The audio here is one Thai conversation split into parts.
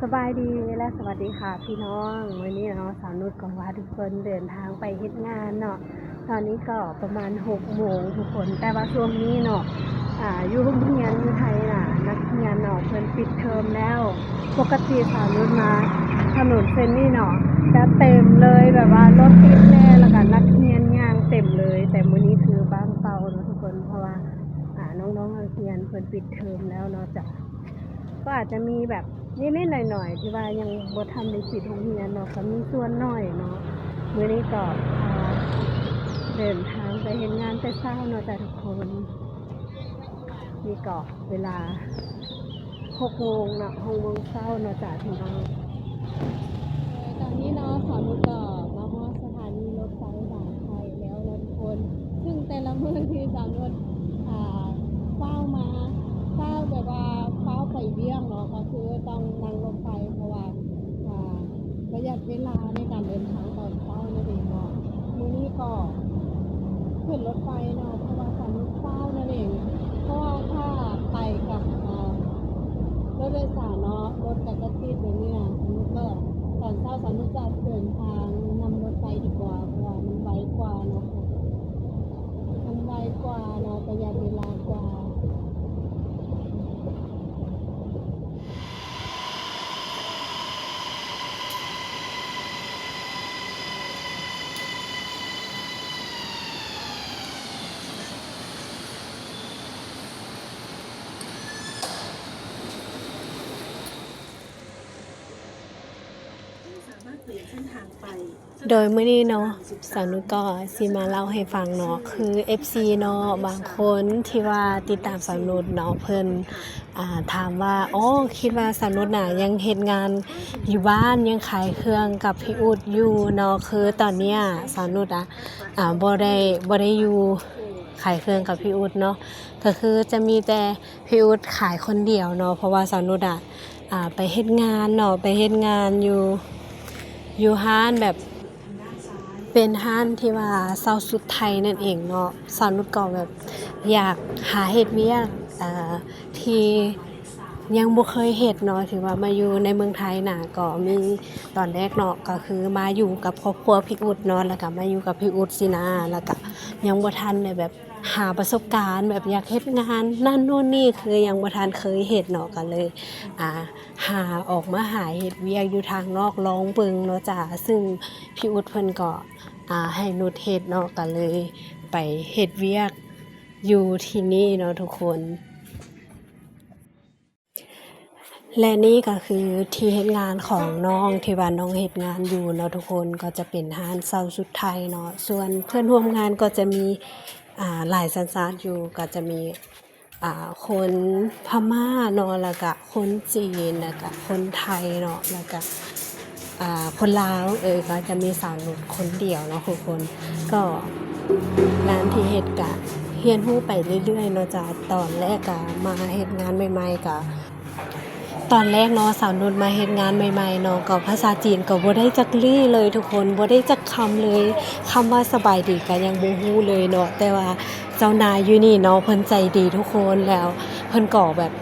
สบายดีและสวัสดีค่ะพี่น้องวันนี้เนาะสาวนุชก็ว่าทุกคนเดินทางไปเฮ็ดงานเนาะตอนนี้ก็ประมาณ6 โมงทุกคนแต่ว่าช่วงนี้เนาะอยู่โรงเรียนอยู่ไทยน่ะนักเรียนเนาะเพิ่นปิดเทอมแล้วปกติสาวนุชมาถนนเส้นนี้เนาะจะเต็มเลยแบบว่ารถติดแน่แล้วก็นักเรียนย่างเต็มเลยแต่มื้อนี้คือบ้างเปาเนาะทุกคนเพราะว่าน้องๆนักเรียนเพิ่นปิดเทอมแล้วเนาะจ้ะก็อาจจะมีแบบนิดๆหน่อยๆที่ว่ายังบ่ทันได้ปิดโรงเรียนเนาะก็มีส่วนน้อยเนาะมื้อนี้ก็เดินทางไปเฮ็ดงานแต่เช้าเนาะจ้ะทุกคนนี่ก็เวลา6 โมงเนาะ6 โมงเช้าเนาะจ้ะพี่น้องตอนนี้เนาะสาวนุชก็มาฮอดสถานีรถไฟบางไทยแล้วเนาะทุกคนซึ่งแต่ละมื้อที่สาวนุชเฝ้ามาเฝ้าแบบว่าเฝ้าไปเวียงเนาะก็คือต้องนั่งรถไฟเพราะว่าประหยัดเวลาในการเดินทางตอนเช้านั่นเองเนาะมื้อนี้ก็ขึ้นรถไฟเนาะเพราะว่าสาวนุชเฝ้านั่นเองเพราะว่าถ้าไปกับรถโดยสารเนาะรถกับรถติดอย่างนี้นะสมมติก็ตอนเช้าสมมติจะเดินทางนำรถไฟดีกว่าเพราะว่ามันไวกว่าเนาะมันไวกว่าเนาะประหยัดเวลากว่าโดยมื้อนี้เนาะสาวนุชก็สิมาเล่าให้ฟังเนาะคือ FC เนาะบางคนที่ว่าติดตามสาวนุชเนาะเพิ่นถามว่าคิดว่าสาวนุชน่ะยังเฮ็ดงานอยู่บ้านยังขายเครื่องกับพี่อุดอยู่เนาะคือตอนเนี้ยสาวนุชบ่ได้อยู่ขายเครื่องกับพี่อุดเนาะก็คือจะมีแต่พี่อุดขายคนเดียวเนาะเพราะว่าสาวนุชไปเฮ็ดงานเนาะไปเฮ็ดงานอยู่ห้านแบบเป็นห้านที่ว่าเซาสุดไทยนั่นเองเนาะสาวนุชก็แบบอยากหาเฮ็ดเวียกที่ยังบ่เคยเฮ็ดเนาะที่ว่ามาอยู่ในเมืองไทยน่ะก็มีตอนแรกเนาะก็คือมาอยู่กับครอบครัวพี่อุดเนาะแล้วก็มาอยู่กับพี่อุดสินะแล้วก็ยังบ่ทันได้แบบหาประสบการณ์แบบอยากเฮ็ดงานนั่นนู่นนี่คือยังบ่ทันเคยเฮ็ดเนาะก็เลยหาออกมาหาเฮ็ดเวียกอยู่ทางนอกลองเบิ่งเนาะจ้ะซึ่งพี่อุดเพิ่นก็ให้นุชเฮ็ดเนาะก็เลยไปเฮ็ดเวียกอยู่ที่นี่เนาะทุกคนและนี่ก็คือที่เฮ็ดงานของน้องที่ว่าน้องเฮ็ดงานอยู่เนาะทุกคนก็จะเป็นร้านเซาชุดไทยเนาะส่วนเพื่อนร่วมงานก็จะมีหลายสัญชาติอยู่ก็จะมีคนพม่าเนาะแล้วก็คนจีนแล้วก็คนไทยเนาะแล้วก็คนลาวก็จะมีสาวนุชคนเดียวเนาะทุกคนก็งานที่เฮ็ดก็เรียนรู้ไปเรื่อยๆเนาะจ้ะตอนแรกก็มาเฮ็ดงานใหม่ๆก็ตอนแรกเนาะสาวนุชมาเฮ็ดงานใหม่ๆเนาะก็ภาษาจีนก็บ่ได้จักลี่เลยทุกคนบ่ได้จักคำเลยคำว่าสบายดีก็ยังบ่ฮู้เลยเนาะแต่ว่าเจ้านายอยู่นี่เนาะเพิ่นใจดีทุกคนแล้วเพิ่นก็แบบ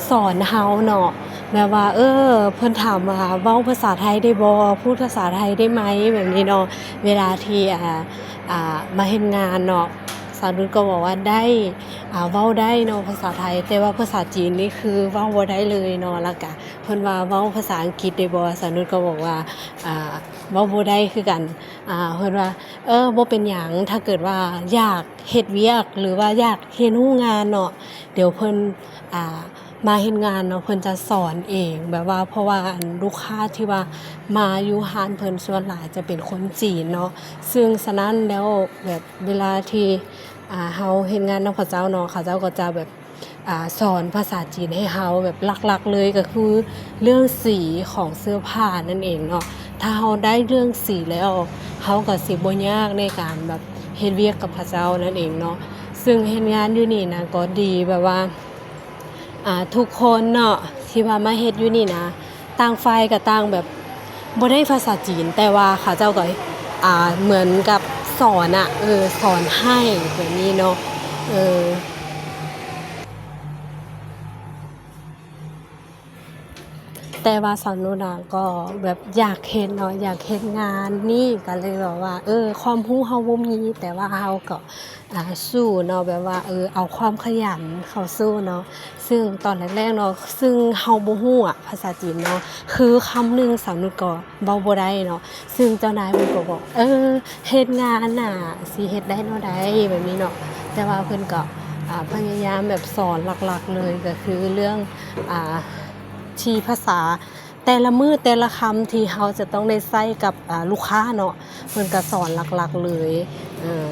สอนเฮาเนาะแบบว่าเพิ่นถามว่าเว้าภาษาไทยได้บ่พูดภาษาไทยได้ไหมแบบนี้เนาะเวลาที่มาเฮ็ดงานเนาะสาวนุชก็บอกว่าได้เว้าได้เนาะภาษาไทยแต่ว่าภาษาจีนนี่คือเว้าบ่ได้เลยเนาะแล้วก็เพิ่นว่าเว้าภาษาอังกฤษได้บ่สาวนุชก็บอกว่าเว้าบ่ได้คือกันเพิ่นว่าบ่เป็นหยังถ้าเกิดว่าอยากเฮ็ดเวียกหรือว่าอยากเรียนรู้งานเนาะเดี๋ยวเพิ่นมาเฮ็ดงานเนาะเพิ่นจะสอนเองแบบว่าเพราะว่าลูกค้าที่ว่ามาอยู่ร้านเพิ่นส่วนหลายจะเป็นคนจีนเนาะซึ่งฉะนั้นแล้วแบบเวลาที่เฮาเฮ็ดงานนำเขาเจ้าเนาะเขาเจ้าก็จะแบบสอนภาษาจีนให้เฮาแบบหลักๆเลยก็คือเรื่องสีของเสื้อผ้านั่นเองเนาะถ้าเฮาได้เรื่องสีแล้วเฮาก็สิบ่ยากในการแบบเฮ็ดเวียกกับเขาเจ้านั่นเองเนาะซึ่งเฮ็ดงานอยู่นี่นะก็ดีแบบว่าทุกคนเนาะที่ว่ามาเฮ็ดอยู่นี่นะต่างฝ่ายก็ต่างแบบบ่ได้ภาษาจีนแต่ว่าเขาเจ้าก็เหมือนกับสอนสอนให้แบบนี้เนาะแ แต่ว่าสาวนุชอะก็แบบอยากเฮ็ดเนาะอยากเฮ็ดงานนี่ก็เลยแบบว่าความรู้เราบ่มีแต่ว่าเราก็สู้เนาะแบบว่าเอาความขยันเข้าสู้เนาะซึ่งตอนแรกๆเนาะซึ่งเราบ่รู้อะภาษาจีนเนาะคือคำหนึ่งสาวนุชก็เว้าบ่ได้เนาะซึ่งเจ้านายเพิ่นก็บอกเฮ็ดงานน่ะสิเฮ็ดได้แนวใดแบบนี้เนาะแต่ว่าเพิ่นก็พยายามแบบสอนหลักๆเลยก็คือเรื่องอ่า ที่ภาษาแต่ละมื้อแต่ละคำที่เราจะต้องได้ใช้กับลูกค้าเนาะเพิ่นก็สอนหลักๆเลยเออ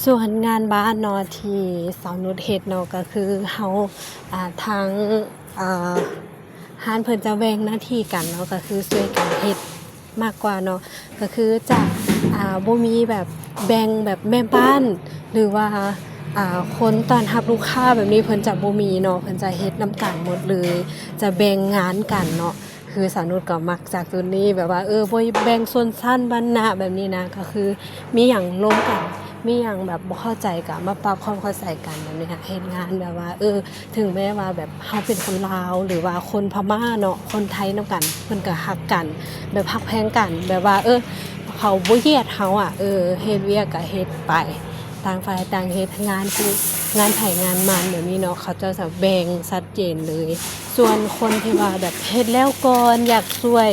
ส่วนงานบ้านเนาะที่สาวนุชเฮ็ดเนาะก็คือเราทางอ่าร้านเพิ่นจะแบ่งหน้าที่กันเนาะก็คือช่วยกันเฮ็ดมากกว่าเนาะก็คือจะบ่มีแบบแบ่งแบบแม่บ้านหรือว่าคนต้อนรับลูกค้าแบบนี้เพิ่นจะบ่มีเนาะเพิ่นจะเฮ็ดนำกันหมดเลยจะแบ่งงานกันเนาะคือสาวนุชก็มักจากจุดนี้แบบว่าบ่แบ่งชนชั้นวรรณะแบบนี้นะก็คือมีหยังร่วมกันมีหยังแบบบ่เข้าใจก็มาปรับความเข้าใจกันแบบนี้ค่ะเฮ็ดงานแบบว่าถึงแม้ว่าแบบเฮาเป็นคนลาวหรือว่าคนพม่าเนาะคนไทยนำกันเพิ่นก็รักกันแบบรักแพงกันแบบว่าเขาบ่เหยียดเฮาอะเฮ็ดเวียกก็เฮ็ดไปต่างฝ่ายต่างเฮ็ดงานคืองานไผงานมันแบบนี้เนาะเขาจะแบ่งชัดเจนเลยส่วนคนที่ว่าแบบเฮ็ดแล้วก่อนอยากช่วย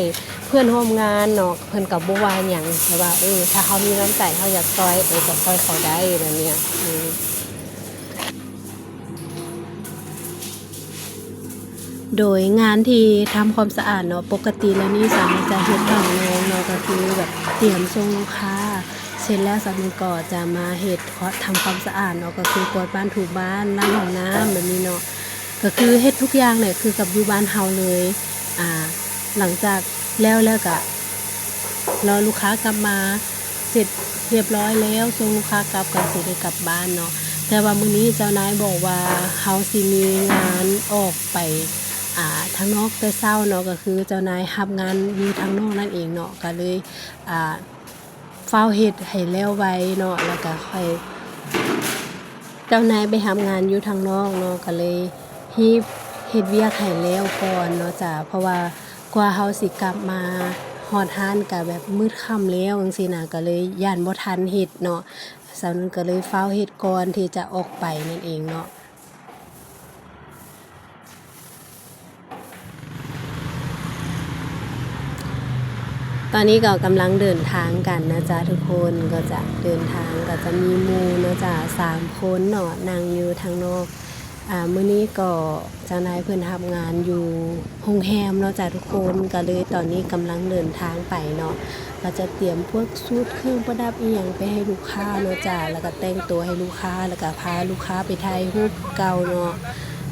เพื่อนร่วมงานเนาะเพิ่นก็บ่ว่าหยังแต่ว่าถ้าเขามีน้ำใจเขาอยากช่วยก็ช่วยเขาได้แบบเนี้ยโดยงานที่ทำความสะอาดเนาะปกติแล้วนี่สามีจะเฮ็ดบ้านน้องเนาะก็คือแบบเตรียมส่งลูกค้าเสร็จแล้วสามีก็จะมาเฮ็ดทำความสะอาดเนาะก็คือกวาดบ้านถูบ้านล้างห้องน้ำแบบนี้เนาะก็คือเฮ็ดทุกอย่างเนี่ยคือกับอยู่บ้านเฮาเลยอ่าหลังจากแล้วก็รอลูกค้ากลับมาเสร็จเรียบร้อยแล้วส่งลูกค้ากลับก็สิได้กลับบ้านเนาะแต่ว่ามื้อนี้เจ้านายบอกว่าเฮาสิมีงานออกไปทางนอกแต่เช้าเนาะก็คือเจ้านายรับงานอยู่ทางนอกนั่นเองเนาะก็เลยฟ้าวเฮ็ดให้แล้วไวเนาะแล้วก็ค่อยเจ้านายไปรับงานอยู่ทางนอกเนาะก็เลยรีบเฮ็ดเวียกให้แล้วก่อนเนาะจ้ะเพราะว่ากว่าเฮาสิกลับมาฮอดร้านก็แบบมืดค่ำแล้วจังซี่น่ะก็เลยย้านบ่ทันเฮ็ดเนาะสาวนั้นก็เลยฟ้าวเฮ็ดก่อนที่จะออกไปนั่นเองเนาะ ตอนนี้ก็กำลังเดินทางกันนะจ๊ะทุกคนก็จะเดินทางก็จะมีหมู่นะจ๊ะ3คนเนาะนั่งอยู่ทางนอกมื้อนี้ก็เจ้านายเพิ่นรับงานอยู่โรงแรมเนาะจ้ะทุกคนก็เลยตอนนี้กำลังเดินทางไปเนาะก็จะเตรียมพวกชุดเครื่องประดับอีหยังไปให้ลูกค้าเนาะจ้ะแล้วก็แต่งตัวให้ลูกค้าแล้วก็พาลูกค้าไปถ่ายรูปเก่าเนาะ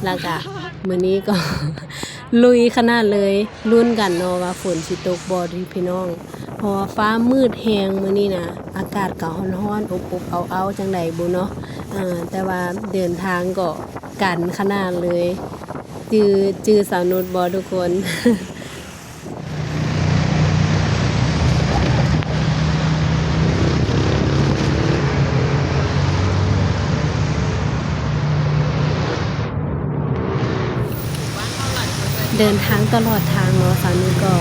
แล้วก็มื้อนี้ก็ ลุยขนาดเลยลุ้นกันเนาะว่าฝนสิตกบ่พี่น้องเพราะว่าฟ้ามืดแฮงมื้อนี้น่ะอากาศก็ร้อนๆอบๆอ้าวๆจังไดบ่เนาะแต่ว่าเดินทางก็กันขนาดเลยจือสาวนุชบ่ทุกคน เดินทางตลอดทางเนาะสาวนุชก็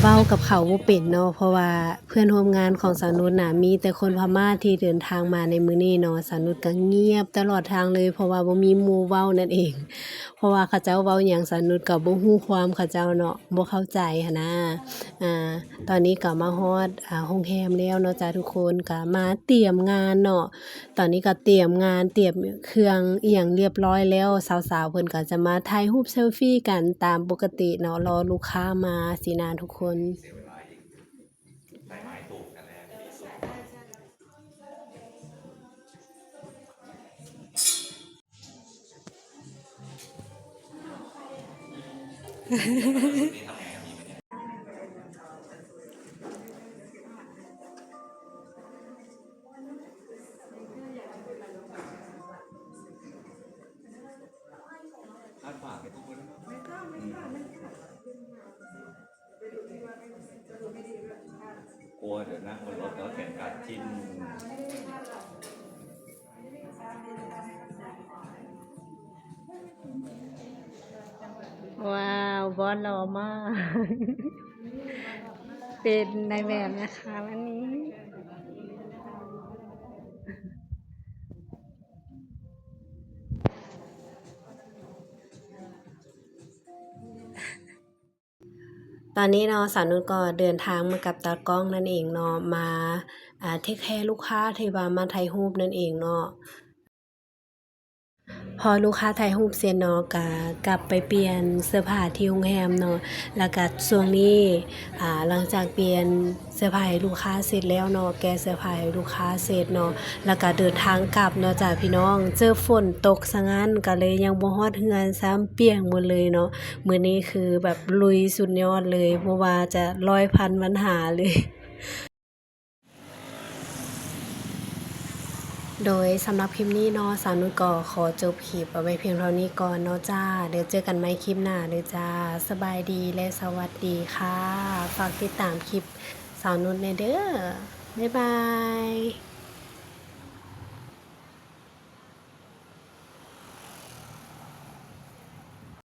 เว้ากับเขาบ่เป็นเนาะเพราะว่าเพื่อนร่วมงานของสาวนุชน่ะมีแต่คนพม่าที่เดินทางมาในมื้อนี้เนาะสาวนุชก็เงียบตลอดทางเลยเพราะว่าบ่มีหมู่เว้านั่นเองเพราะว่าเขาเจ้าเว้าหยังสาวนุชก็บ่ฮู้ความเขาเจ้าเนาะบ่เข้าใจหั้นนะตอนนี้ก็มาฮอดโรงแรมแล้วเนาะจ้ะทุกคนก็มาเตรียมงานเนาะ ตอนนี้ก็เตรียมงานเตรียมเครื่องอิหยังเรียบร้อยแล้วสาวๆเพิ่นก็จะมาถ่ายรูปเซลฟีกันตามปกติเนาะรอลูกค้ามาสินะทุกคนกลัวเดี๋ยวนั่งบนรถแล้วเห็นการจิ้น ว้าวบอสหล่อมาก เป็นในายแบบนะคะวันนี้ ตอนนี้เนาะสาวนุชก็เดินทางมากับตากล้องนั่นเองเนาะมาเทคแคร์ลูกค้าที่ว่ามาถ่ายรูปนั่นเองเนาะพอลูกค้าถ่ายรูปเสร็จเนาะก็กลับไปเปลี่ยนเสื้อผ้าที่โรงแรมเนาะแล้วก็ช่วงนี้หลังจากเปลี่ยนเสื้อผ้าให้ลูกค้าเสร็จแล้วเนาะแกะเสื้อผ้าให้ลูกค้าเสร็จเนาะแล้วก็เดินทางกลับเนาะจ้ะพี่น้องเจอฝนตกซะงั้นก็เลยยังบ่ฮอดเฮือนซ้ำเปียกหมดเลยเนาะมื้อนี้คือแบบลุยสุดยอดเลยบ่ว่าจะ100,000ปัญหาเลย โดยสำหรับคลิปนี้เนาะสาวนุชก็ขอจบคลิปเอาไว้เพียงเท่านี้ก่อนเนาะจ้าเดี๋ยวเจอกันใหม่คลิปหน้าเด้อจ้าสบายดีและสวัสดีค่ะฝากติดตามคลิปสาวนุชในเด้อบ๊ายบาย